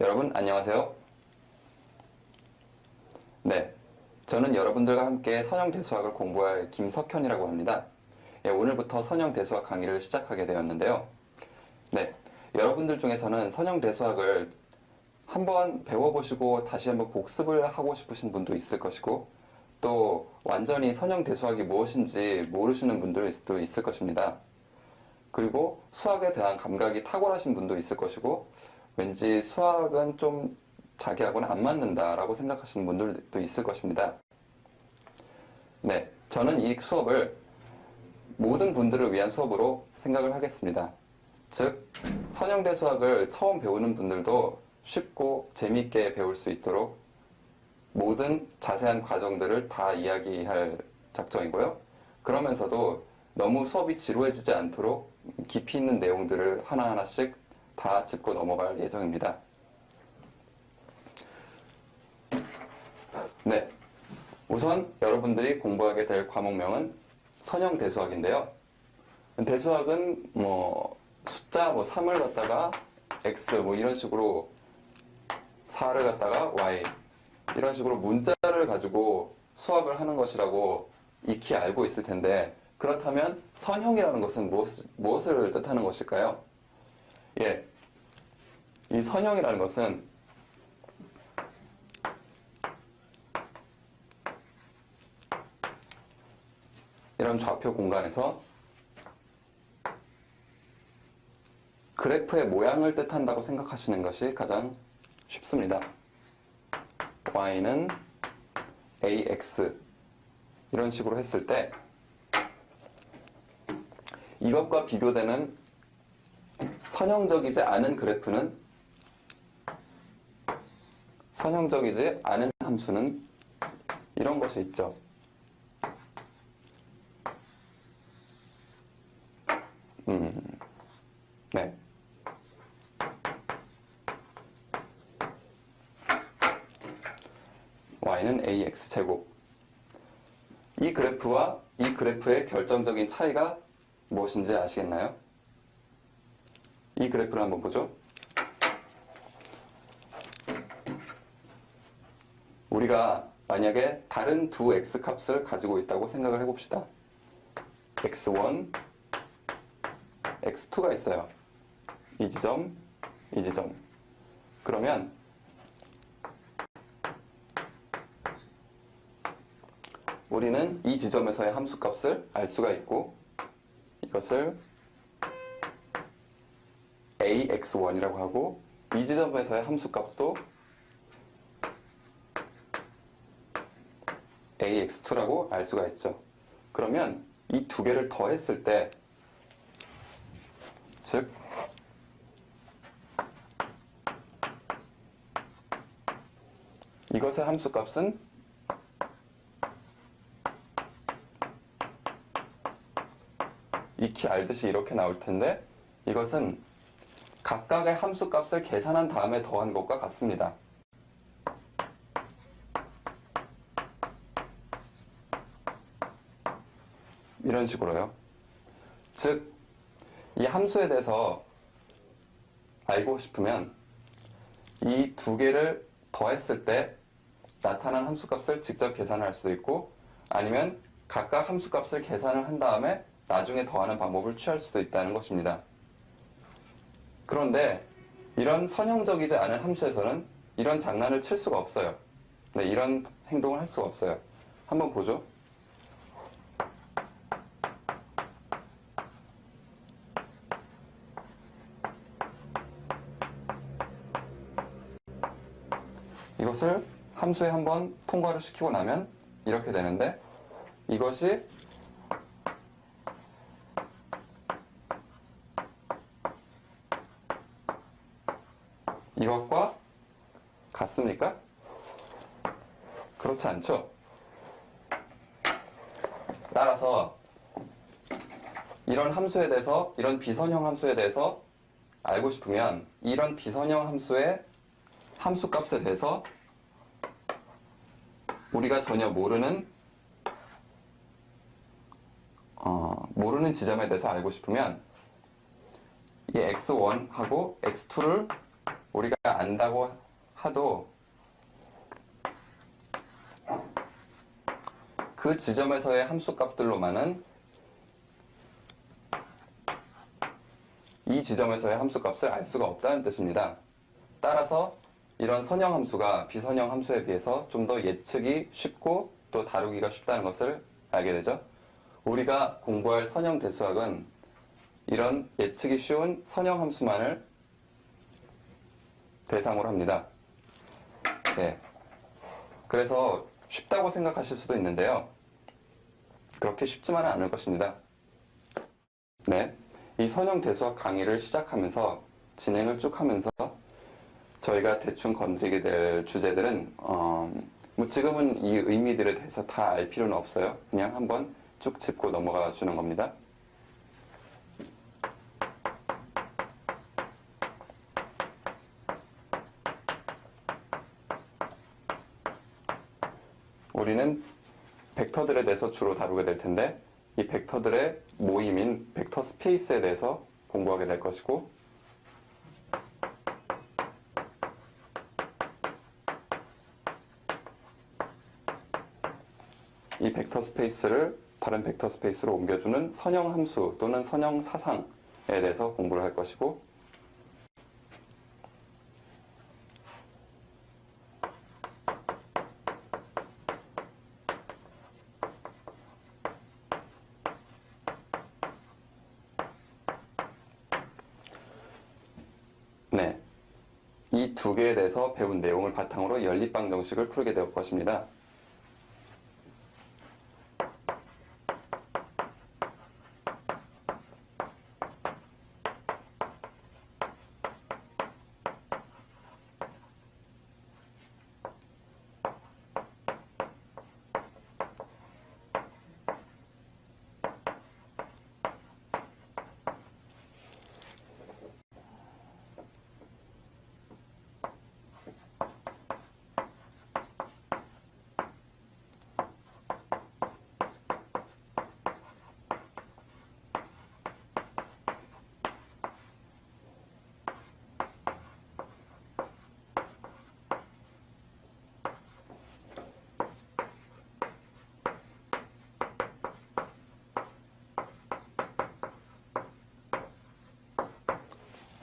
여러분 안녕하세요. 네, 저는 여러분들과 함께 선형대수학을 공부할 김석현이라고 합니다. 오늘부터 선형대수학 강의를 시작하게 되었는데요. 네, 여러분들 중에서는 선형대수학을 한번 배워보시고 다시 한번 복습을 하고 싶으신 분도 있을 것이고, 또 완전히 선형대수학이 무엇인지 모르시는 분들도 있을 것입니다. 그리고 수학에 대한 감각이 탁월하신 분도 있을 것이고, 왠지 수학은 좀 자기하고는 안 맞는다라고 생각하시는 분들도 있을 것입니다. 네, 저는 이 수업을 모든 분들을 위한 수업으로 생각을 하겠습니다. 즉, 선형대수학을 처음 배우는 분들도 쉽고 재미있게 배울 수 있도록 모든 자세한 과정들을 다 이야기할 작정이고요. 그러면서도 너무 수업이 지루해지지 않도록 깊이 있는 내용들을 하나하나씩 다 짚고 넘어갈 예정입니다. 네, 우선 여러분들이 공부하게 될 과목명은 선형대수학인데요. 대수학은 숫자 3을 갖다가 x 이런 식으로 4를 갖다가 y 이런 식으로 문자를 가지고 수학을 하는 것이라고 익히 알고 있을 텐데, 그렇다면 선형이라는 것은 무엇을 뜻하는 것일까요? 예, 이 선형이라는 것은 이런 좌표 공간에서 그래프의 모양을 뜻한다고 생각하시는 것이 가장 쉽습니다. y는 ax 이런 식으로 했을 때 이것과 비교되는 선형적이지 않은 그래프는, 선형적이지 않은 함수는 이런 것이 있죠. 네. y는 ax제곱. 이 그래프와 이 그래프의 결정적인 차이가 무엇인지 아시겠나요? 이 그래프를 한번 보죠. 우리가 만약에 다른 두 x값을 가지고 있다고 생각을 해봅시다. x1, x2가 있어요. 이 지점, 이 지점. 그러면 우리는 이 지점에서의 함수값을 알 수가 있고, 이것을 ax1이라고 하고, 이 지점에서의 함수값도 ax2라고 알 수가 있죠. 그러면 이 두 개를 더했을 때, 즉 이것의 함수값은 익히 알듯이 이렇게 나올 텐데, 이것은 각각의 함수값을 계산한 다음에 더한 것과 같습니다. 이런 식으로요. 즉, 이 함수에 대해서 알고 싶으면 이 두 개를 더했을 때 나타난 함수값을 직접 계산할 수도 있고, 아니면 각각 함수값을 계산을 한 다음에 나중에 더하는 방법을 취할 수도 있다는 것입니다. 그런데 이런 선형적이지 않은 함수에서는 이런 장난을 칠 수가 없어요. 네, 이런 행동을 할 수가 없어요. 한번 보죠. 이것을 함수에 한번 통과를 시키고 나면 이렇게 되는데, 이것이 이것과 같습니까? 그렇지 않죠? 따라서 이런 함수에 대해서, 이런 비선형 함수에 대해서 알고 싶으면 이런 비선형 함수의 함수값에 대해서 우리가 전혀 모르는 지점에 대해서 알고 싶으면 이 x1하고 x2를 우리가 안다고 하도 그 지점에서의 함수값들로만은 이 지점에서의 함수값을 알 수가 없다는 뜻입니다. 따라서 이런 선형 함수가 비선형 함수에 비해서 좀 더 예측이 쉽고 또 다루기가 쉽다는 것을 알게 되죠. 우리가 공부할 선형 대수학은 이런 예측이 쉬운 선형 함수만을 대상으로 합니다. 네. 그래서 쉽다고 생각하실 수도 있는데요. 그렇게 쉽지만은 않을 것입니다. 네. 이 선형 대수학 강의를 시작하면서 진행을 쭉 하면서 저희가 대충 건드리게 될 주제들은 뭐 지금은 이 의미들에 대해서 다 알 필요는 없어요. 그냥 한번 쭉 짚고 넘어가 주는 겁니다. 우리는 벡터들에 대해서 주로 다루게 될 텐데 이 벡터들의 모임인 벡터 스페이스에 대해서 공부하게 될 것이고 이 벡터 스페이스를 다른 벡터 스페이스로 옮겨주는 선형 함수 또는 선형 사상에 대해서 공부를 할 것이고 네, 이 두 개에 대해서 배운 내용을 바탕으로 연립방 정식을 풀게 될 것입니다.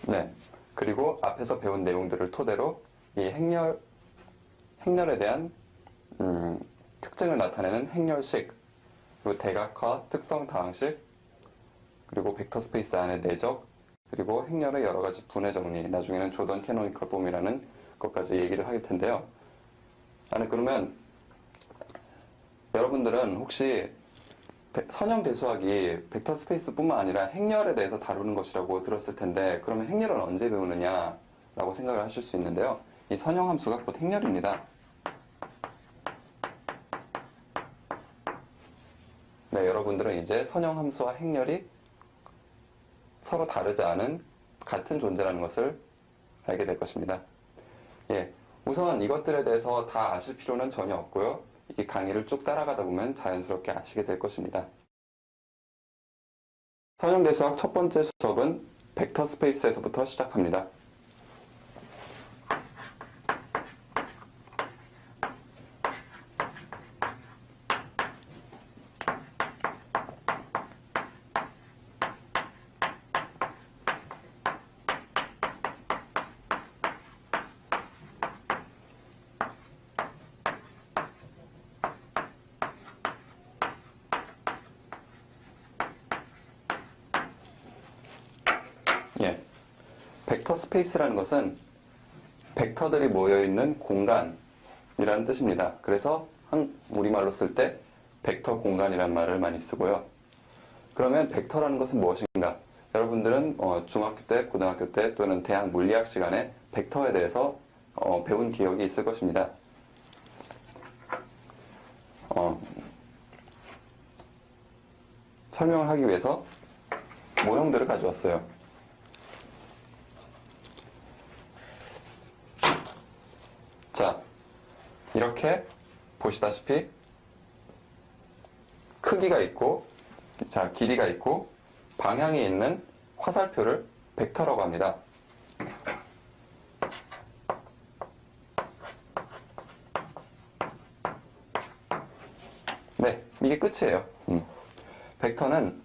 네. 그리고 앞에서 배운 내용들을 토대로 이 행렬에 대한 특징을 나타내는 행렬식, 그리고 대각화, 특성 다항식, 그리고 벡터 스페이스 안의 내적, 그리고 행렬의 여러 가지 분해 정리, 나중에는 조던 캐노니컬 폼이라는 것까지 얘기를 할 텐데요. 그러면 여러분들은 혹시 선형 대수학이 벡터 스페이스뿐만 아니라 행렬에 대해서 다루는 것이라고 들었을 텐데 그러면 행렬은 언제 배우느냐 라고 생각을 하실 수 있는데요. 이 선형 함수가 곧 행렬입니다. 네, 여러분들은 이제 선형 함수와 행렬이 서로 다르지 않은 같은 존재라는 것을 알게 될 것입니다. 예, 우선 이것들에 대해서 다 아실 필요는 전혀 없고요. 이 강의를 쭉 따라가다 보면 자연스럽게 아시게 될 것입니다. 선형대수학 첫 번째 수업은 벡터 스페이스에서부터 시작합니다. 예, 벡터 스페이스라는 것은 벡터들이 모여있는 공간이라는 뜻입니다. 그래서 우리말로 쓸 때 벡터 공간이라는 말을 많이 쓰고요. 그러면 벡터라는 것은 무엇인가? 여러분들은 중학교 때, 고등학교 때 또는 대학 물리학 시간에 벡터에 대해서 배운 기억이 있을 것입니다. 설명을 하기 위해서 모형들을 가져왔어요. 자, 이렇게 보시다시피 크기가 있고, 자, 길이가 있고, 방향이 있는 화살표를 벡터라고 합니다. 네, 이게 끝이에요. 벡터는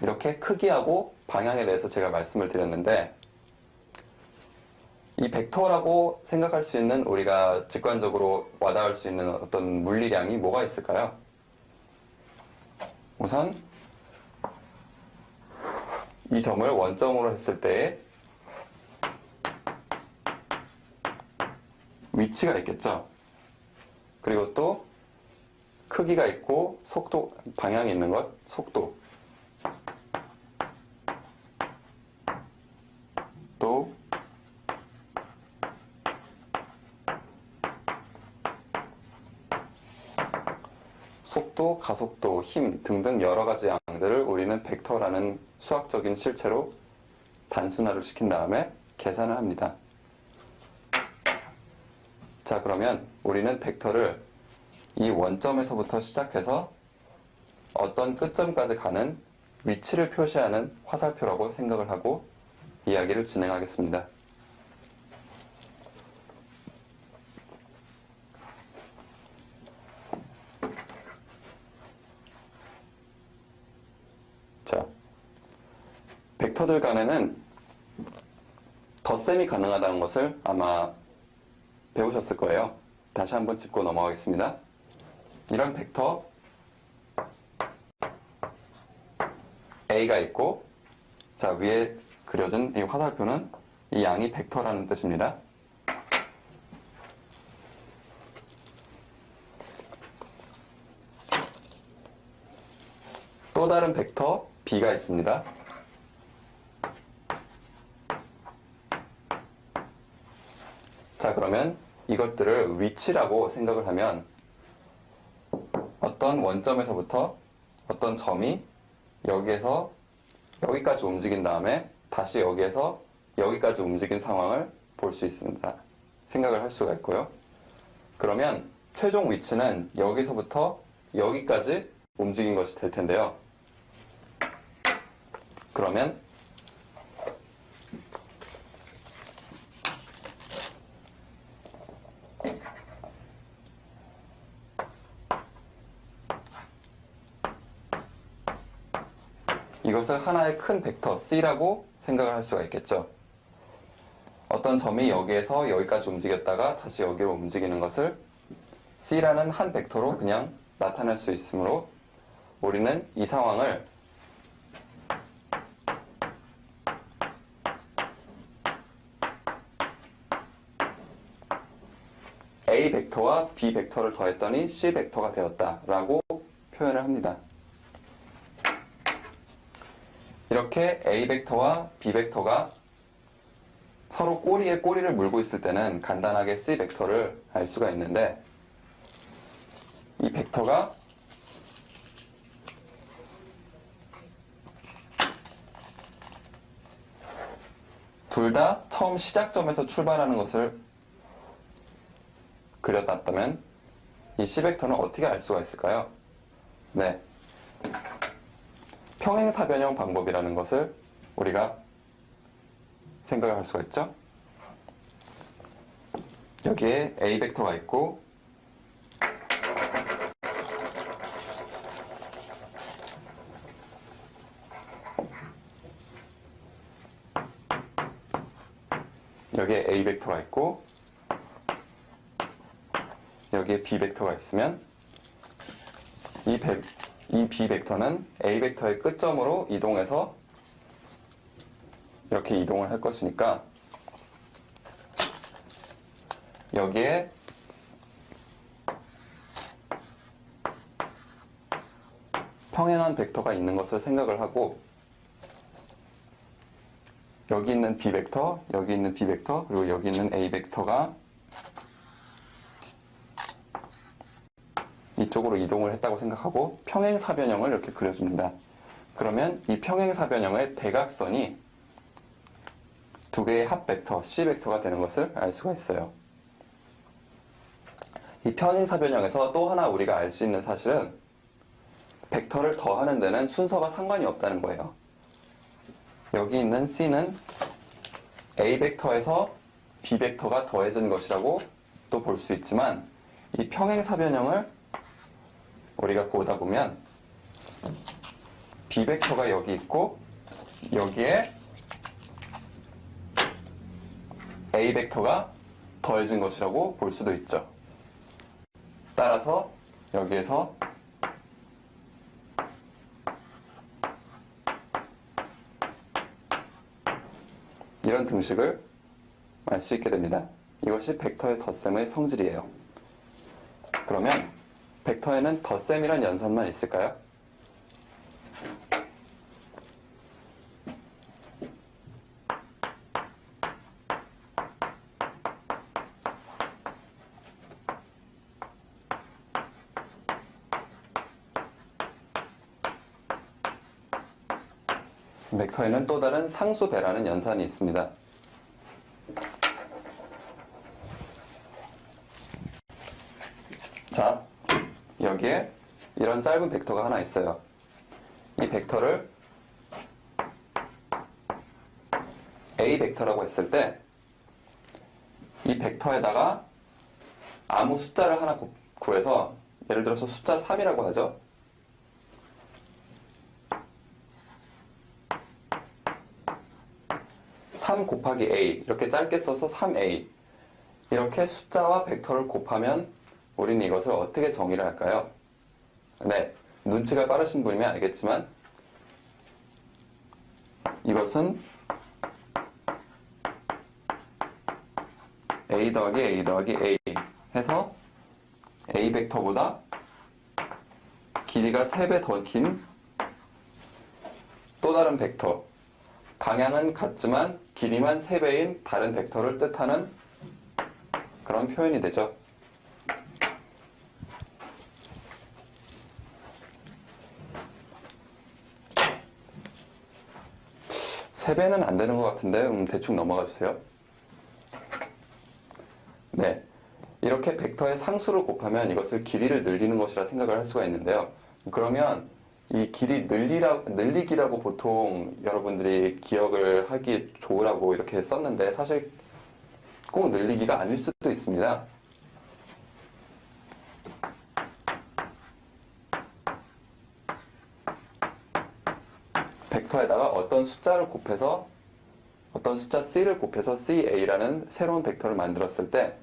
이렇게 크기하고 방향에 대해서 제가 말씀을 드렸는데, 이 벡터라고 생각할 수 있는, 우리가 직관적으로 와닿을 수 있는 어떤 물리량이 뭐가 있을까요? 우선 이 점을 원점으로 했을 때의 위치가 있겠죠. 그리고 또 크기가 있고 속도, 방향이 있는 것, 속도. 또 속도, 가속도, 힘 등등 여러 가지 양들을 우리는 벡터라는 수학적인 실체로 단순화를 시킨 다음에 계산을 합니다. 자, 그러면 우리는 벡터를 이 원점에서부터 시작해서 어떤 끝점까지 가는 위치를 표시하는 화살표라고 생각을 하고 이야기를 진행하겠습니다. 자, 벡터들 간에는 덧셈이 가능하다는 것을 아마 배우셨을 거예요. 다시 한번 짚고 넘어가겠습니다. 이런 벡터 A가 있고, 자, 위에 그려진 이 화살표는 이 양이 벡터라는 뜻입니다. 또 다른 벡터 B가 있습니다. 자, 그러면 이것들을 위치라고 생각을 하면 어떤 원점에서부터 어떤 점이 여기에서 여기까지 움직인 다음에 다시 여기에서 여기까지 움직인 상황을 볼 수 있습니다. 생각을 할 수가 있고요. 그러면 최종 위치는 여기서부터 여기까지 움직인 것이 될 텐데요. 그러면 이것을 하나의 큰 벡터 C라고 생각을 할 수가 있겠죠. 어떤 점이 여기에서 여기까지 움직였다가 다시 여기로 움직이는 것을 C라는 한 벡터로 그냥 나타낼 수 있으므로 우리는 이 상황을 A 벡터와 B 벡터를 더했더니 C 벡터가 되었다라고 표현을 합니다. 이렇게 A 벡터와 B 벡터가 서로 꼬리에 꼬리를 물고 있을 때는 간단하게 C 벡터를 알 수가 있는데, 이 벡터가 둘 다 처음 시작점에서 출발하는 것을 그려놨다면 이 C 벡터는 어떻게 알 수가 있을까요? 네, 평행사변형 방법이라는 것을 우리가 생각을 할 수가 있죠. 여기에 A 벡터가 있고 여기에 A 벡터가 있고 여기에 B 벡터가 있으면 이 B 벡터는 A 벡터의 끝점으로 이동해서 이렇게 이동을 할 것이니까 여기에 평행한 벡터가 있는 것을 생각을 하고 여기 있는 B 벡터, 여기 있는 B 벡터, 그리고 여기 있는 A 벡터가 이쪽으로 이동을 했다고 생각하고 평행사변형을 이렇게 그려줍니다. 그러면 이 평행사변형의 대각선이 두 개의 합 벡터, C 벡터가 되는 것을 알 수가 있어요. 이 평행사변형에서 또 하나 우리가 알 수 있는 사실은 벡터를 더하는 데는 순서가 상관이 없다는 거예요. 여기 있는 C는 A 벡터에서 B 벡터가 더해진 것이라고 또 볼 수 있지만 이 평행사변형을 우리가 보다 보면 B 벡터가 여기 있고 여기에 A 벡터가 더해진 것이라고 볼 수도 있죠. 따라서 여기에서 이런 등식을 알 수 있게 됩니다. 이것이 벡터의 덧셈의 성질이에요. 그러면 벡터에는 덧셈이란 연산만 있을까요? 벡터에는 또 다른 상수배라는 연산이 있습니다. 자, 여기에 이런 짧은 벡터가 하나 있어요. 이 벡터를 A 벡터라고 했을 때 이 벡터에다가 아무 숫자를 하나 구해서 예를 들어서 숫자 3이라고 하죠. (3) 곱하기 A 이렇게 짧게 써서 3A 이렇게 숫자와 벡터를 곱하면 우리는 이것을 어떻게 정의를 할까요? 네, 눈치가 빠르신 분이면 알겠지만 이것은 A 더하기 A 더하기 A 해서 A 벡터보다 길이가 3배 더 긴 또 다른 벡터, 방향은 같지만 길이만 3배인 다른 벡터를 뜻하는 그런 표현이 되죠. 세 배는 안 되는 것 같은데 대충 넘어가 주세요. 네, 이렇게 벡터의 상수를 곱하면 이것을 길이를 늘리는 것이라 생각을 할 수가 있는데요. 그러면 이 길이 늘리기라고 보통 여러분들이 기억을 하기 좋으라고 이렇게 썼는데 사실 꼭 늘리기가 아닐 수도 있습니다. 벡터에다가 어떤 숫자를 곱해서 어떤 숫자 C를 곱해서 CA라는 새로운 벡터를 만들었을 때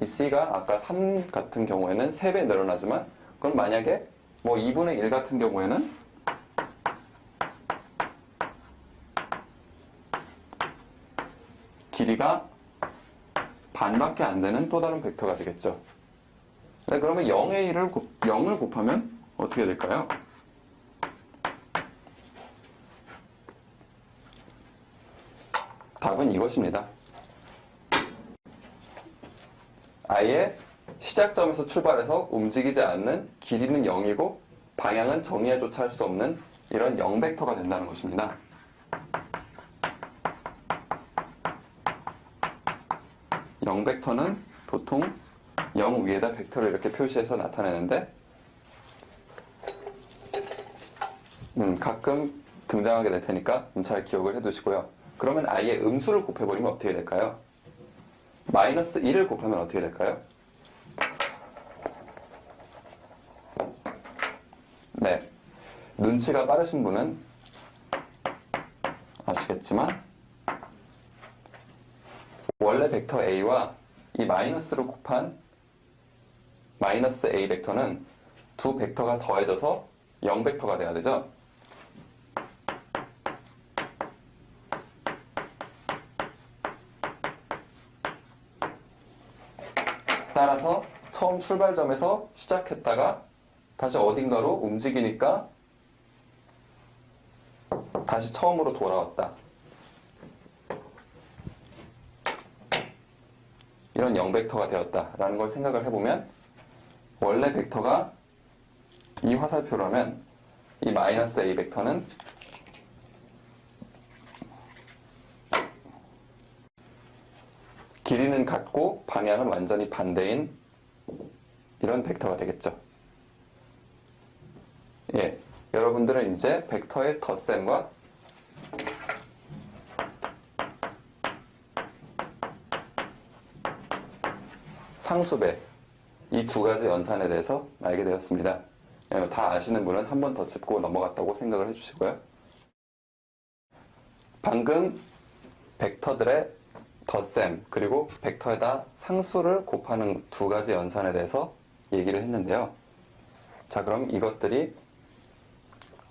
이 C가 아까 3 같은 경우에는 3배 늘어나지만 그건 만약에 뭐 2분의 1 같은 경우에는 길이가 반밖에 안 되는 또 다른 벡터가 되겠죠. 네, 그러면 0을 곱하면 어떻게 될까요? 답은 이것입니다. 아예 시작점에서 출발해서 움직이지 않는 길이는 0이고 방향은 정의해조차 할 수 없는 이런 0벡터가 된다는 것입니다. (0벡터는) 보통 0 위에다 벡터를 이렇게 표시해서 나타내는데 가끔 등장하게 될 테니까 잘 기억을 해두시고요. 그러면 아예 음수를 곱해버리면 어떻게 될까요? 마이너스 1을 곱하면 어떻게 될까요? 네, 눈치가 빠르신 분은 아시겠지만 원래 벡터 A와 이 마이너스로 곱한 마이너스 A 벡터는 두 벡터가 더해져서 0벡터가 돼야 되죠. 따라서 처음 출발점에서 시작했다가 다시 어딘가로 움직이니까 다시 처음으로 돌아왔다. 이런 0벡터가 되었다라는 걸 생각을 해보면 원래 벡터가 이 화살표라면 이 마이너스 A 벡터는 길이는 같고 방향은 완전히 반대인 이런 벡터가 되겠죠. 예, 여러분들은 이제 벡터의 덧셈과 상수배 이 두 가지 연산에 대해서 알게 되었습니다. 다 아시는 분은 한 번 더 짚고 넘어갔다고 생각을 해주시고요. 방금 벡터들의 덧셈 그리고 벡터에다 상수를 곱하는 두 가지 연산에 대해서 얘기를 했는데요. 자, 그럼 이것들이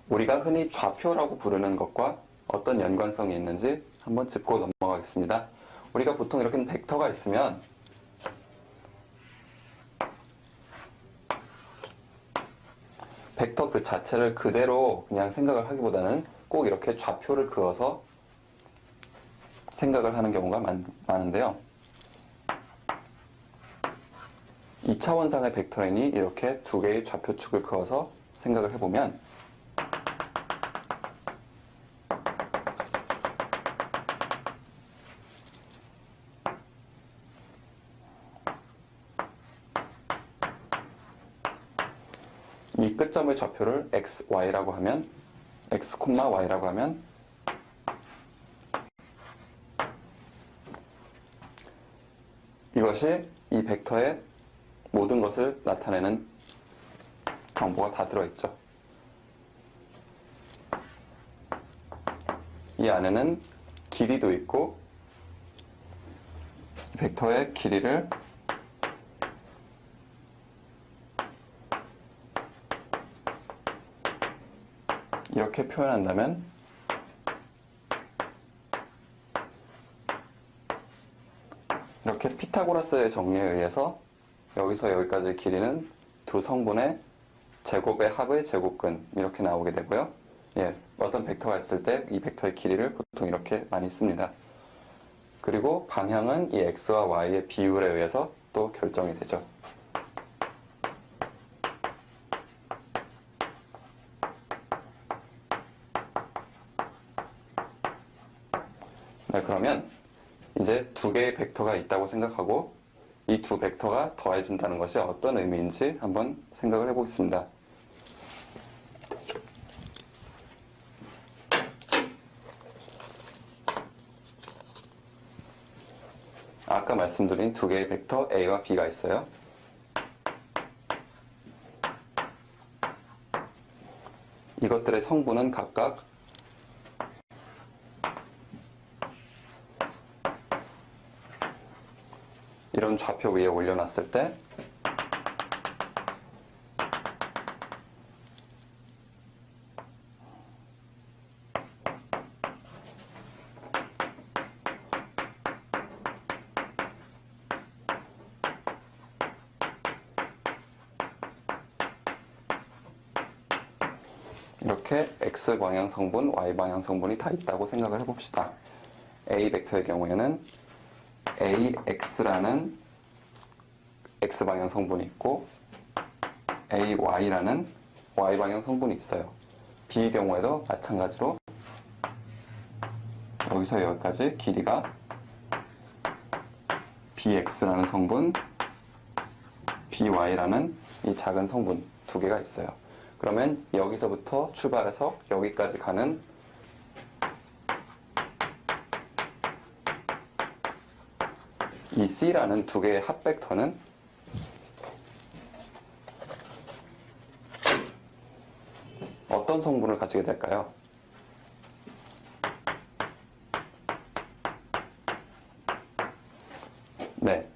우리가 흔히 좌표라고 부르는 것과 어떤 연관성이 있는지 한번 짚고 넘어가겠습니다. 우리가 보통 이렇게 벡터가 있으면 벡터 그 자체를 그대로 그냥 생각을 하기보다는 꼭 이렇게 좌표를 그어서 생각을 하는 경우가 많은데요. 2차원상의 벡터이니 이렇게 두 개의 좌표축을 그어서 생각을 해보면 이 끝점의 좌표를 x, y라고 하면 x, y라고 하면 이것이 이 벡터의 모든 것을 나타내는 정보가 다 들어있죠. 이 안에는 길이도 있고 벡터의 길이를 이렇게 표현한다면 이렇게 피타고라스의 정리에 의해서 여기서 여기까지의 길이는 두 성분의 제곱의 합의 제곱근 이렇게 나오게 되고요. 어떤 벡터가 있을 때 이 벡터의 길이를 보통 이렇게 많이 씁니다. 그리고 방향은 이 x와 y의 비율에 의해서 또 결정이 되죠. 네, 그러면 이제 두 개의 벡터가 있다고 생각하고 이 두 벡터가 더해진다는 것이 어떤 의미인지 한번 생각을 해보겠습니다. 아까 말씀드린 두 개의 벡터 A와 B가 있어요. 이것들의 성분은 각각 이런 좌표 위에 올려놨을 때 이렇게 X방향 성분, Y방향 성분이 다 있다고 생각을 해봅시다. A 벡터의 경우에는 AX라는 X방향 성분이 있고 AY라는 Y방향 성분이 있어요. B의 경우에도 마찬가지로 여기서 여기까지 길이가 BX라는 성분, BY라는 이 작은 성분 두 개가 있어요. 그러면 여기서부터 출발해서 여기까지 가는 이 C라는 두 개의 합벡터는 어떤 성분을 가지게 될까요? 네,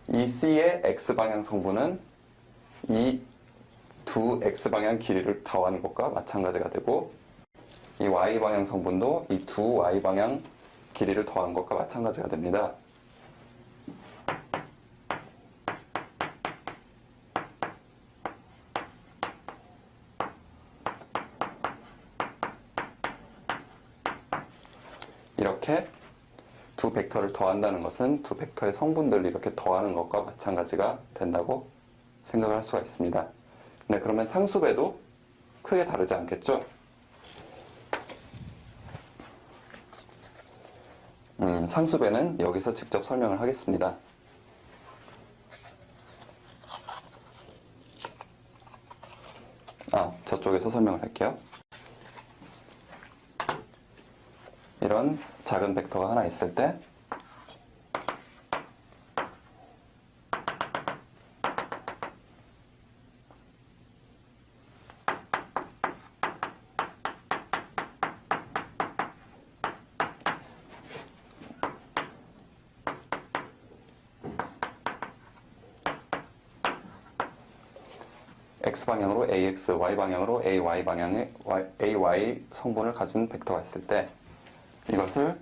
이 C의 X방향 성분은 이 두 X방향 길이를 더하는 것과 마찬가지가 되고 이 Y방향 성분도 이 두 Y방향 길이를 더한 것과 마찬가지가 됩니다. 이렇게 두 벡터를 더한다는 것은 두 벡터의 성분들을 이렇게 더하는 것과 마찬가지가 된다고 생각을 할 수가 있습니다. 네, 그러면 상수배도 크게 다르지 않겠죠? 상수배는 여기서 직접 설명을 하겠습니다. 저쪽에서 설명을 할게요. 이런 작은 벡터가 하나 있을 때 X방향으로 AX, Y방향으로 AY 방향의 AY 성분을 가진 벡터가 있을 때 이것을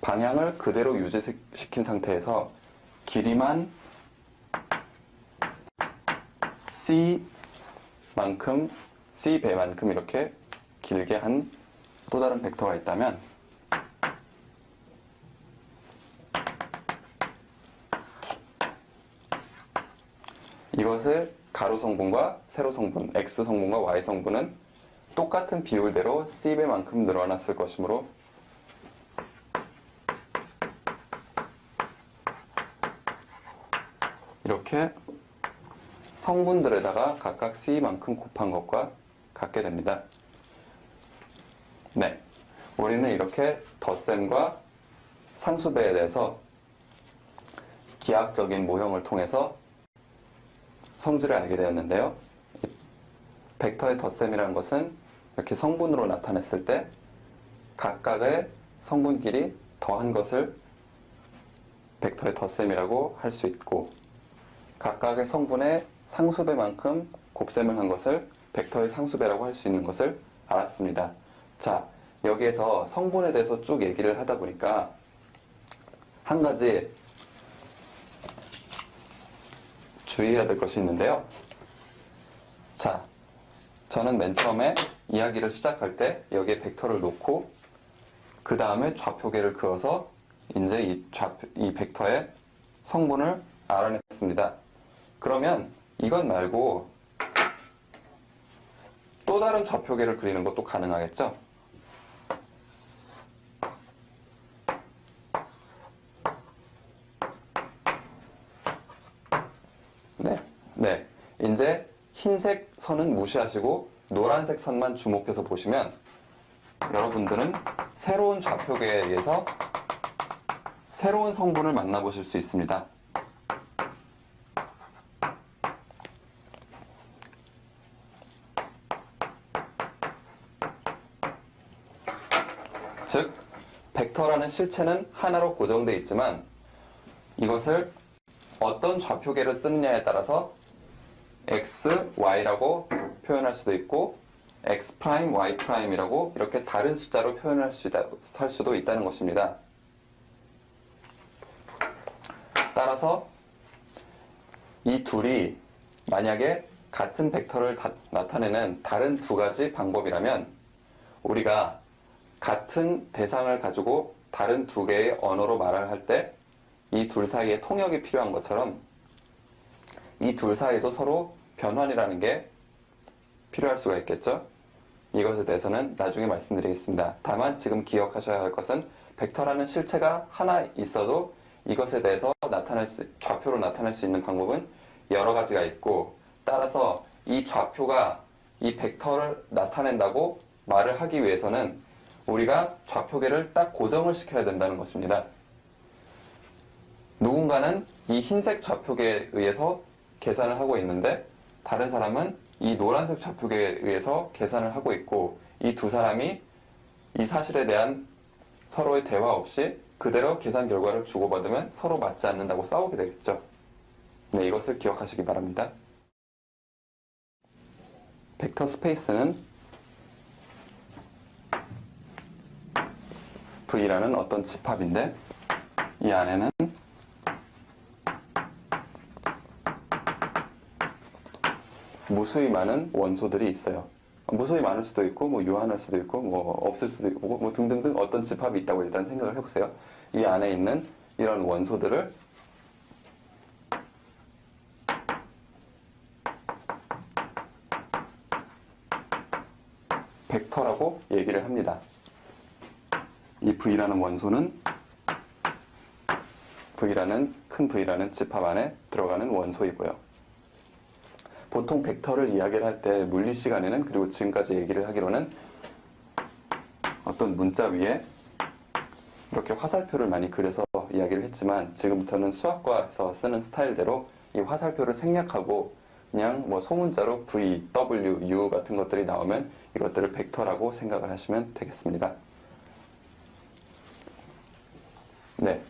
방향을 그대로 유지시킨 상태에서 길이만 C만큼, C배만큼 이렇게 길게 한 또 다른 벡터가 있다면 이것을 가로 성분과 세로 성분, X 성분과 Y 성분은 똑같은 비율대로 C배만큼 늘어났을 것이므로 이렇게 성분들에다가 각각 C만큼 곱한 것과 같게 됩니다. 네, 우리는 이렇게 덧셈과 상수배에 대해서 기하학적인 모형을 통해서 성질을 알게 되었는데요. 벡터의 덧셈이라는 것은 이렇게 성분으로 나타냈을 때 각각의 성분끼리 더한 것을 벡터의 덧셈이라고 할 수 있고, 각각의 성분의 상수배만큼 곱셈을 한 것을 벡터의 상수배라고 할 수 있는 것을 알았습니다. 자, 여기에서 성분에 대해서 쭉 얘기를 하다 보니까 한 가지 주의해야 될 것이 있는데요. 자, 저는 맨 처음에 이야기를 시작할 때 여기에 벡터를 놓고 그 다음에 좌표계를 그어서 이제 이 벡터의 성분을 알아냈습니다. 그러면 이것 말고 또 다른 좌표계를 그리는 것도 가능하겠죠? 네. 이제 흰색 선은 무시하시고 노란색 선만 주목해서 보시면 여러분들은 새로운 좌표계에 의해서 새로운 성분을 만나보실 수 있습니다. 즉, 벡터라는 실체는 하나로 고정되어 있지만 이것을 어떤 좌표계를 쓰느냐에 따라서 x, y라고 표현할 수도 있고 x', y'이라고 이렇게 다른 숫자로 표현할 수도 있다는 것입니다. 따라서 이 둘이 만약에 같은 벡터를 나타내는 다른 두 가지 방법이라면 우리가 같은 대상을 가지고 다른 두 개의 언어로 말을 할 때 이 둘 사이에 통역이 필요한 것처럼 이 둘 사이에도 서로 변환이라는 게 필요할 수가 있겠죠? 이것에 대해서는 나중에 말씀드리겠습니다. 다만 지금 기억하셔야 할 것은 벡터라는 실체가 하나 있어도 이것에 대해서 좌표로 나타낼 수 있는 방법은 여러 가지가 있고, 따라서 이 좌표가 이 벡터를 나타낸다고 말을 하기 위해서는 우리가 좌표계를 딱 고정을 시켜야 된다는 것입니다. 누군가는 이 흰색 좌표계에 의해서 계산을 하고 있는데 다른 사람은 이 노란색 좌표계에 의해서 계산을 하고 있고, 이 두 사람이 이 사실에 대한 서로의 대화 없이 그대로 계산 결과를 주고받으면 서로 맞지 않는다고 싸우게 되겠죠. 네, 이것을 기억하시기 바랍니다. 벡터 스페이스는 V라는 어떤 집합인데 이 안에는 무수히 많은 원소들이 있어요. 무수히 많을 수도 있고, 뭐 유한할 수도 있고, 뭐 없을 수도 있고, 뭐 등등등 어떤 집합이 있다고 일단 생각을 해보세요. 이 안에 있는 이런 원소들을 벡터라고 얘기를 합니다. 이 V라는 원소는 큰 V라는 집합 안에 들어가는 원소이고요. 보통 벡터를 이야기를 할 때 물리 시간에는, 그리고 지금까지 얘기를 하기로는 어떤 문자 위에 이렇게 화살표를 많이 그려서 이야기를 했지만 지금부터는 수학과에서 쓰는 스타일대로 이 화살표를 생략하고 그냥 뭐 소문자로 V, W, U 같은 것들이 나오면 이것들을 벡터라고 생각을 하시면 되겠습니다. 네,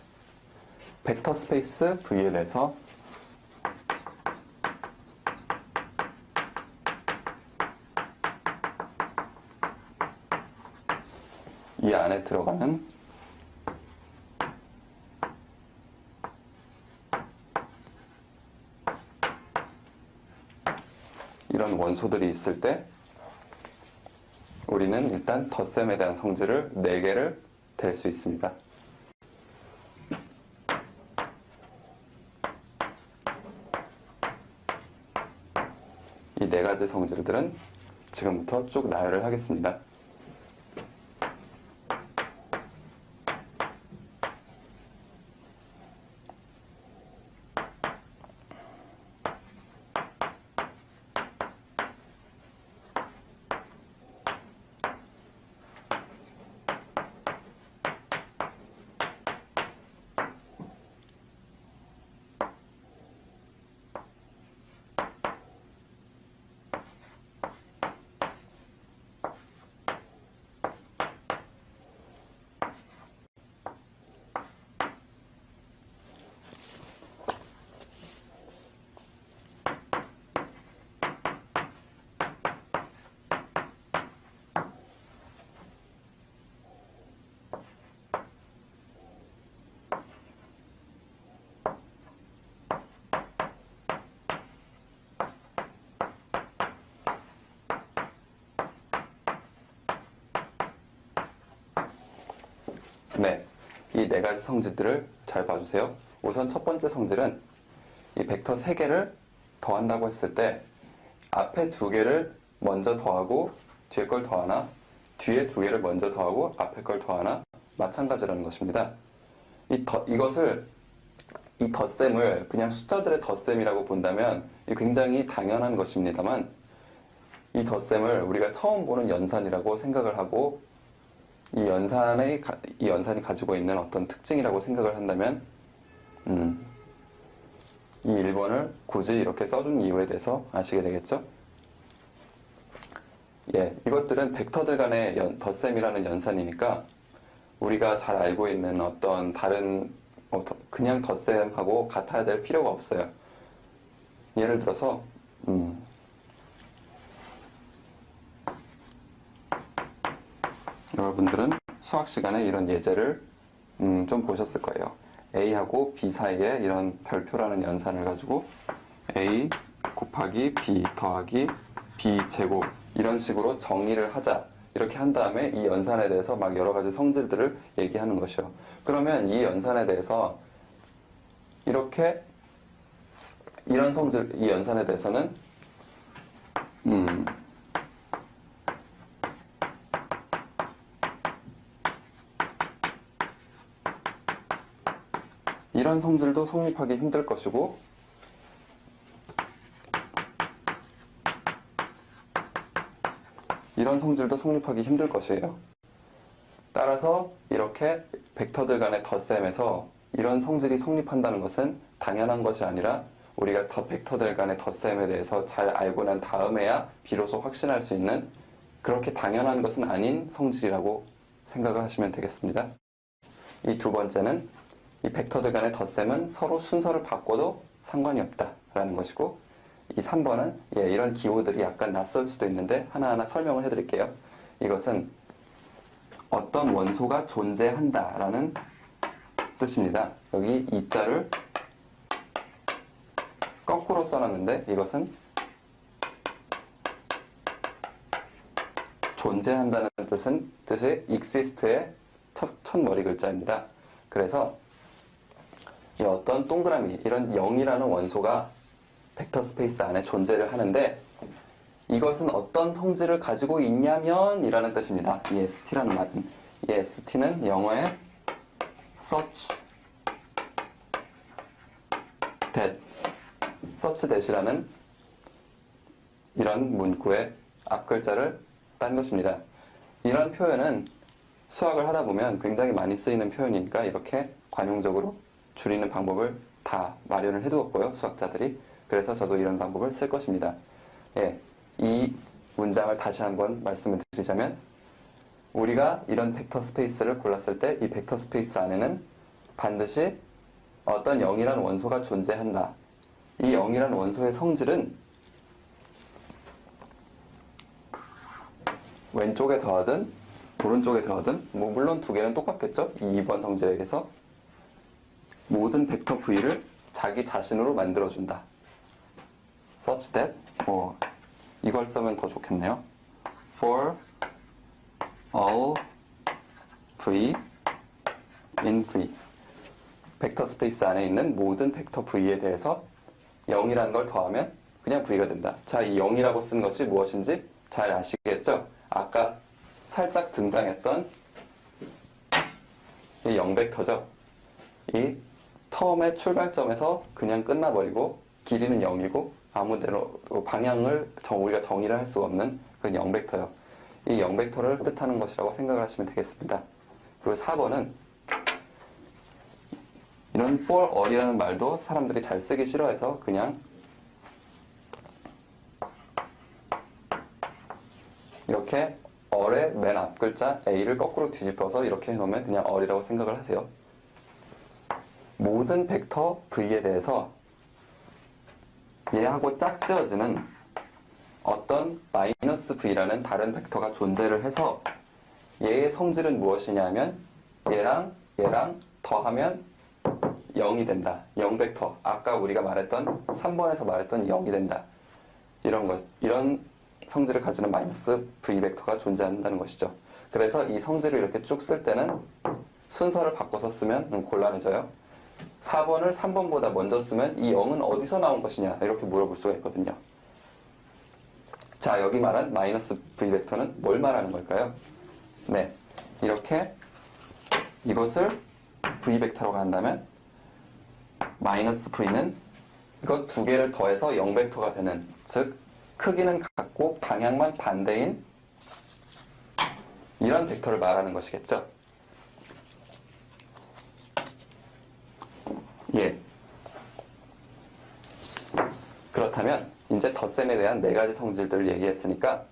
벡터 스페이스 V에 대해서 이 안에 들어가는 이런 원소들이 있을 때 우리는 일단 덧셈에 대한 성질을 4개를 댈 수 있습니다. 이 4가지 성질들은 지금부터 쭉 나열을 하겠습니다. 네, 이 4가지 성질들을 잘 봐주세요. 우선 첫 번째 성질은 이 벡터 3개를 더한다고 했을 때 앞에 2개를 먼저 더하고 뒤에 걸 더하나, 뒤에 2개를 먼저 더하고 앞에 걸 더하나 마찬가지라는 것입니다. 이 덧셈을 그냥 숫자들의 덧셈이라고 본다면 굉장히 당연한 것입니다만, 이 덧셈을 우리가 처음 보는 연산이라고 생각을 하고 이 연산이 가지고 있는 어떤 특징이라고 생각을 한다면 이 1번을 굳이 이렇게 써준 이유에 대해서 아시게 되겠죠? 예, 이것들은 벡터들 간의 덧셈이라는 연산이니까 우리가 잘 알고 있는 어떤 다른 그냥 덧셈하고 같아야 될 필요가 없어요. 예를 들어서 여러분들은 수학 시간에 이런 예제를 좀 보셨을 거예요. A하고 B 사이에 이런 별표라는 연산을 가지고 A 곱하기 B 더하기 B 제곱 이런 식으로 정의를 하자. 이렇게 한 다음에 이 연산에 대해서 막 여러 가지 성질들을 얘기하는 것이요. 그러면 이 연산에 대해서 이렇게 이런 성질, 이 연산에 대해서는 이런 성질도 성립하기 힘들 것이고 이런 성질도 성립하기 힘들 것이에요. 따라서 이렇게 벡터들 간의 덧셈에서 이런 성질이 성립한다는 것은 당연한 것이 아니라 우리가 벡터들 간의 덧셈에 대해서 잘 알고 난 다음에야 비로소 확신할 수 있는 그렇게 당연한 것은 아닌 성질이라고 생각을 하시면 되겠습니다. 이 2번째는 이 벡터들 간의 덧셈은 서로 순서를 바꿔도 상관이 없다라는 것이고, 이 3번은 이런 기호들이 약간 낯설 수도 있는데 하나하나 설명을 해드릴게요. 이것은 어떤 원소가 존재한다라는 뜻입니다. 여기 이자를 거꾸로 써놨는데 이것은 존재한다는 뜻이 exist의 첫 머리 글자입니다. 그래서 이 어떤 동그라미, 이런 0이라는 원소가 벡터 스페이스 안에 존재를 하는데 이것은 어떤 성질을 가지고 있냐면 이라는 뜻입니다. 이 st라는 말은. 이 st는 영어의 such that이라는 이런 문구의 앞글자를 딴 것입니다. 이런 표현은 수학을 하다 보면 굉장히 많이 쓰이는 표현이니까 이렇게 관용적으로 줄이는 방법을 다 마련을 해두었고요, 수학자들이. 그래서 저도 이런 방법을 쓸 것입니다. 예, 이 문장을 다시 한번 말씀을 드리자면 우리가 이런 벡터 스페이스를 골랐을 때 이 벡터 스페이스 안에는 반드시 어떤 0이라는 원소가 존재한다. 이 0이라는 원소의 성질은 왼쪽에 더하든 오른쪽에 들어가든 뭐 물론 두 개는 똑같겠죠. 이 2번 성질에서 모든 벡터 V를 자기 자신으로 만들어준다. such that 이걸 쓰면 더 좋겠네요. for all V in V. 벡터 스페이스 안에 있는 모든 벡터 V에 대해서 0이라는 걸 더하면 그냥 V가 된다. 자, 이 0이라고 쓴 것이 무엇인지 잘 아시겠죠? 아까 살짝 등장했던 이 0벡터죠. 이 처음에 출발점에서 그냥 끝나버리고 길이는 0이고 아무데로 방향을 우리가 정의를 할 수가 없는 그런 0벡터요. 이 0벡터를 뜻하는 것이라고 생각을 하시면 되겠습니다. 그리고 4번은 이런 for all이라는 말도 사람들이 잘 쓰기 싫어해서 그냥 이렇게 all의 맨 앞 글자 a를 거꾸로 뒤집어서 이렇게 해놓으면 그냥 all이라고 생각을 하세요. 모든 벡터 v에 대해서 얘하고 짝지어지는 어떤 마이너스 v라는 다른 벡터가 존재를 해서 얘의 성질은 무엇이냐면 얘랑 더하면 0이 된다. 0벡터. 아까 우리가 말했던 3번에서 말했던 0이 된다. 이런 성질을 가지는 마이너스 v 벡터가 존재한다는 것이죠. 그래서 이 성질을 이렇게 쭉 쓸 때는 순서를 바꿔서 쓰면 곤란해져요. 4번을 3번보다 먼저 쓰면 이 0은 어디서 나온 것이냐 이렇게 물어볼 수가 있거든요. 자, 여기 말한 마이너스 v 벡터는 뭘 말하는 걸까요? 네, 이렇게 이것을 v 벡터라고 한다면 마이너스 v는 이것 두 개를 더해서 0 벡터가 되는, 즉 크기는 같고 방향만 반대인 이런 벡터를 말하는 것이겠죠. 예. 그렇다면 이제 덧셈에 대한 네 가지 성질들을 얘기했으니까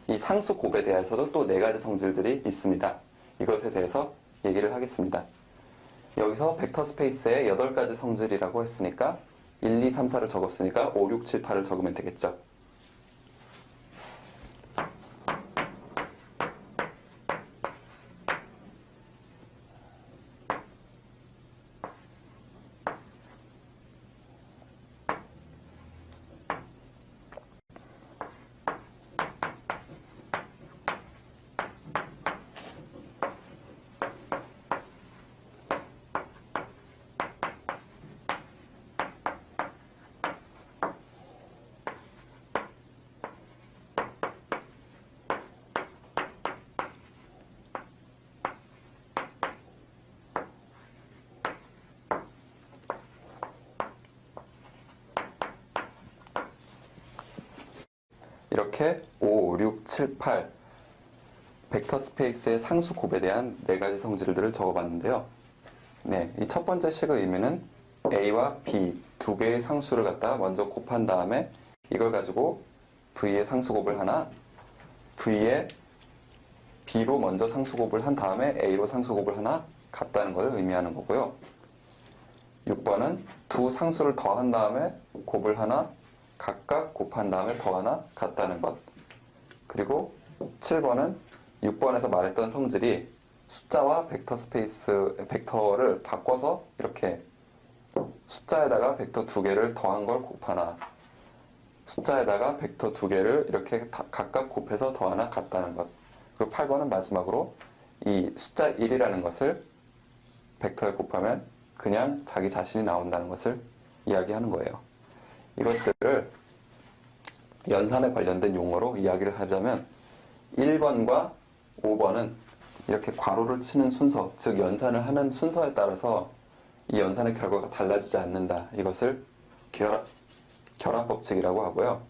이 상수 곱에 대해서도 또 네 가지 성질들이 있습니다. 이것에 대해서 얘기를 하겠습니다. 여기서 벡터 스페이스에 8가지 성질이라고 했으니까 1, 2, 3, 4를 적었으니까 5, 6, 7, 8을 적으면 되겠죠. 이렇게 5, 6, 7, 8 벡터 스페이스의 상수 곱에 대한 네 가지 성질들을 적어봤는데요. 네, 이 첫 번째 식의 의미는 A와 B 두 개의 상수를 갖다 먼저 곱한 다음에 이걸 가지고 V의 상수곱을 하나, V의 B로 먼저 상수곱을 한 다음에 A로 상수곱을 하나 같다는 것을 의미하는 거고요. 6번은 두 상수를 더한 다음에 곱을 하나, 각각 곱한 다음에 더 하나 같다는 것. 그리고 7번은 6번에서 말했던 성질이 숫자와 벡터 스페이스, 벡터를 바꿔서 이렇게 숫자에다가 벡터 두 개를 더한 걸 곱하나, 숫자에다가 벡터 두 개를 이렇게 각각 곱해서 더하나 같다는 것. 그리고 8번은 마지막으로 이 숫자 1이라는 것을 벡터에 곱하면 그냥 자기 자신이 나온다는 것을 이야기하는 거예요. 이것들을 연산에 관련된 용어로 이야기를 하자면 1번과 5번은 이렇게 괄호를 치는 순서, 즉 연산을 하는 순서에 따라서 이 연산의 결과가 달라지지 않는다. 이것을 결합법칙이라고 하고요.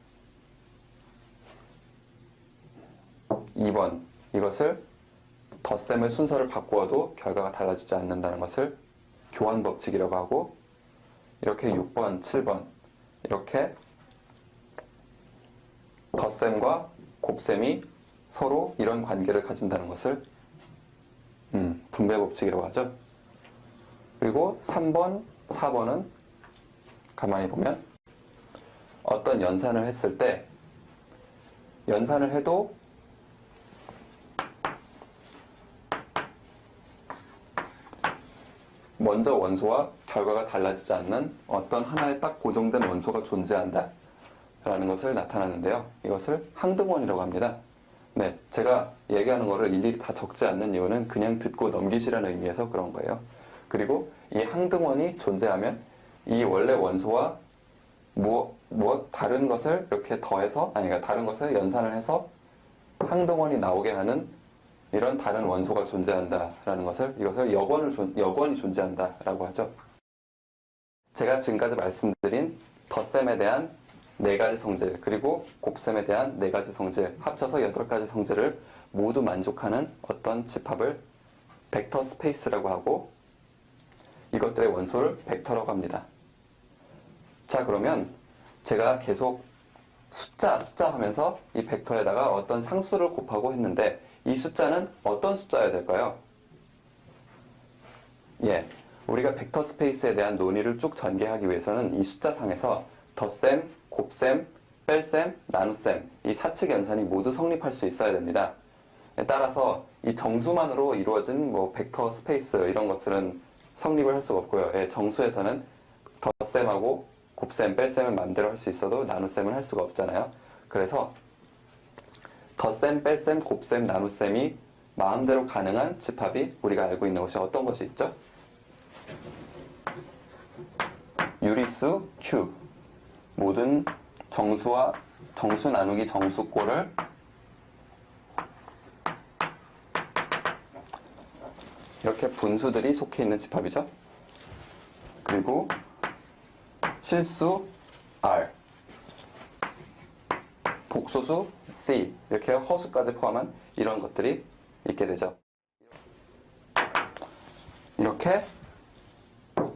2번, 이것을 덧셈의 순서를 바꾸어도 결과가 달라지지 않는다는 것을 교환법칙이라고 하고, 이렇게 6번, 7번 이렇게 덧셈과 곱셈이 서로 이런 관계를 가진다는 것을 분배법칙이라고 하죠. 그리고 3번, 4번은 가만히 보면 어떤 연산을 했을 때 연산을 해도 먼저 원소와 결과가 달라지지 않는 어떤 하나의 딱 고정된 원소가 존재한다 라는 것을 나타나는데요. 이것을 항등원이라고 합니다. 네, 제가 얘기하는 거를 일일이 다 적지 않는 이유는 그냥 듣고 넘기시라는 의미에서 그런 거예요. 그리고 이 항등원이 존재하면 이 원래 원소와 무엇 다른 것을 이렇게 더해서, 아니, 그러니까 다른 것을 연산을 해서 항등원이 나오게 하는 이런 다른 원소가 존재한다라는 것을, 이것을 여권이 존재한다라고 하죠. 제가 지금까지 말씀드린 덧셈에 대한 4가지 성질, 그리고 곱셈에 대한 4가지 성질, 합쳐서 8가지 성질을 모두 만족하는 어떤 집합을 벡터 스페이스라고 하고, 이것들의 원소를 벡터라고 합니다. 자, 그러면 제가 계속 숫자 하면서 이 벡터에다가 어떤 상수를 곱하고 했는데, 이 숫자는 어떤 숫자여야 될까요? 예, 우리가 벡터 스페이스에 대한 논의를 쭉 전개하기 위해서는 이 숫자상에서 덧셈, 곱셈, 뺄셈, 나눗셈, 이 사칙 연산이 모두 성립할 수 있어야 됩니다. 따라서 이 정수만으로 이루어진 벡터 스페이스 이런 것들은 성립을 할 수가 없고요. 예, 정수에서는 덧셈하고 곱셈, 뺄셈은 마음대로 할 수 있어도 나눗셈을 할 수가 없잖아요. 그래서 덧셈, 뺄셈, 곱셈, 나눗셈이 마음대로 가능한 집합이 우리가 알고 있는 것이 어떤 것이 있죠? 유리수 Q. 모든 정수와 정수 나누기 정수꼴을 이렇게 분수들이 속해 있는 집합이죠. 그리고 실수 R, 복소수 C, 이렇게 허수까지 포함한 이런 것들이 있게 되죠. 이렇게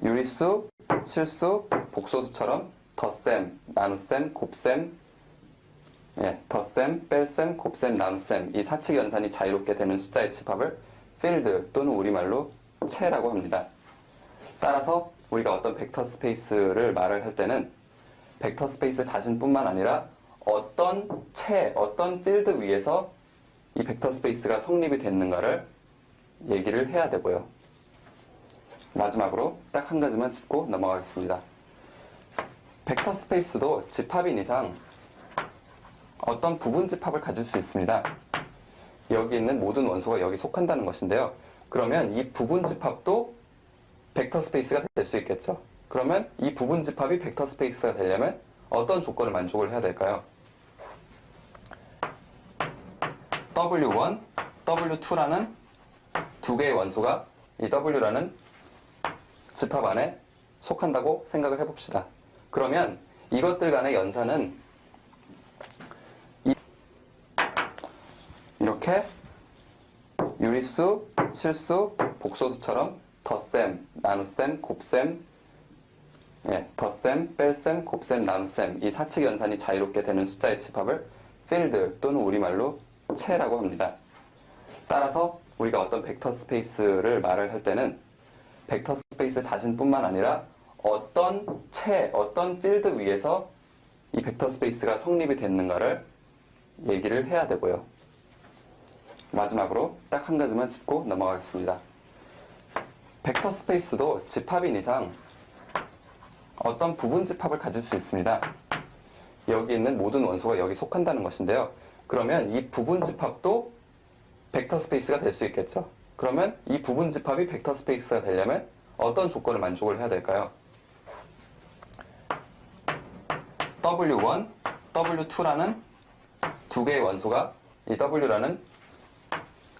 유리수, 실수, 복소수처럼 덧셈, 나눗셈, 곱셈, 덧셈, 뺄셈, 곱셈, 나눗셈, 이 사칙 연산이 자유롭게 되는 숫자의 집합을 필드 또는 우리말로 채라고 합니다. 따라서 우리가 어떤 벡터 스페이스를 말을 할 때는 벡터 스페이스 자신뿐만 아니라 어떤 채, 어떤 필드 위에서 이 벡터 스페이스가 성립이 됐는가를 얘기를 해야 되고요. 마지막으로 딱 한 가지만 짚고 넘어가겠습니다. 벡터 스페이스도 집합인 이상 어떤 부분 집합을 가질 수 있습니다. 여기 있는 모든 원소가 여기 속한다는 것인데요. 그러면 이 부분 집합도 벡터 스페이스가 될 수 있겠죠. 그러면 이 부분 집합이 벡터 스페이스가 되려면 어떤 조건을 만족을 해야 될까요? W1, W2라는 두 개의 원소가 이 W라는 집합 안에 속한다고 생각을 해봅시다. 그러면 이것들 간의 연산은 이렇게 유리수, 실수, 복소수처럼 덧셈, 나눗셈, 곱셈, 덧셈, 뺄셈, 곱셈, 나눗셈, 이 사칙 연산이 자유롭게 되는 숫자의 집합을 필드 또는 우리말로 채라고 합니다. 따라서 우리가 어떤 벡터 스페이스를 말을 할 때는 벡터 스페이스 자신뿐만 아니라 어떤 채, 어떤 필드 위에서 이 벡터 스페이스가 성립이 됐는가를 얘기를 해야 되고요. 마지막으로 딱 한 가지만 짚고 넘어가겠습니다. 벡터 스페이스도 집합인 이상 어떤 부분 집합을 가질 수 있습니다. 여기 있는 모든 원소가 여기 속한다는 것인데요. 그러면 이 부분 집합도 벡터 스페이스가 될 수 있겠죠. 그러면 이 부분 집합이 벡터 스페이스가 되려면 어떤 조건을 만족을 해야 될까요? W1, W2라는 두 개의 원소가 이 W라는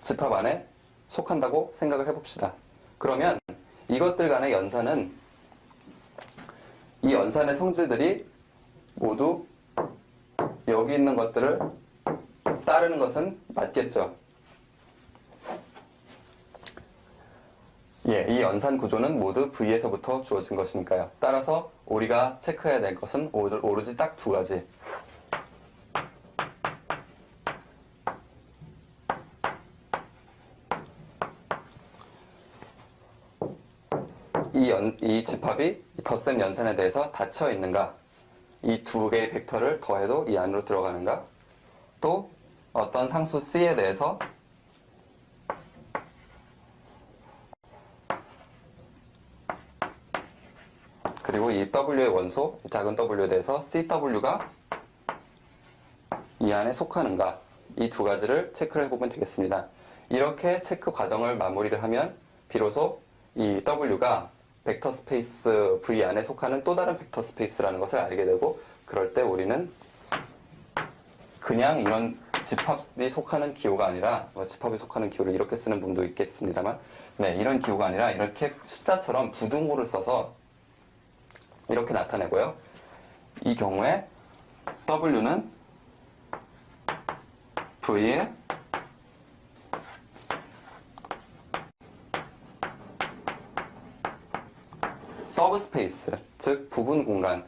집합 안에 속한다고 생각을 해봅시다. 그러면 이것들 간의 연산은 이 연산의 성질들이 모두 여기 있는 것들을 따르는 것은 맞겠죠. 이 연산 구조는 모두 V에서부터 주어진 것이니까요. 따라서 우리가 체크해야 될 것은 오로지 딱 두 가지. 이 집합이 덧셈 연산에 대해서 닫혀 있는가, 이 두 개의 벡터를 더해도 이 안으로 들어가는가, 또 어떤 상수 C에 대해서 W의 원소, 작은 W에 대해서 CW가 이 안에 속하는가, 이 두 가지를 체크를 해보면 되겠습니다. 이렇게 체크 과정을 마무리를 하면 비로소 이 W가 벡터 스페이스 V 안에 속하는 또 다른 벡터 스페이스라는 것을 알게 되고, 그럴 때 우리는 그냥 이런 집합이 속하는 기호가 아니라, 집합이 속하는 기호를 이렇게 쓰는 분도 있겠습니다만, 네, 이런 기호가 아니라 이렇게 숫자처럼 부등호를 써서 이렇게 나타내고요. 이 경우에 W는 V의 서브스페이스, 즉 부분 공간,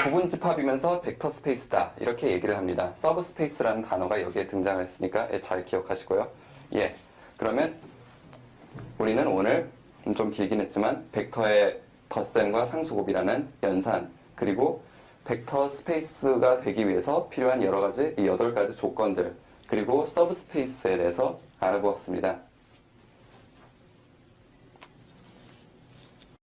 부분 집합이면서 벡터 스페이스다, 이렇게 얘기를 합니다. 서브스페이스라는 단어가 여기에 등장을 했으니까 잘 기억하시고요. 예, 그러면 우리는 오늘 좀 길긴 했지만 벡터의 덧셈과 상수곱이라는 연산, 그리고 벡터 스페이스가 되기 위해서 필요한 여러 가지, 이 8가지 조건들, 그리고 서브스페이스에 대해서 알아보았습니다.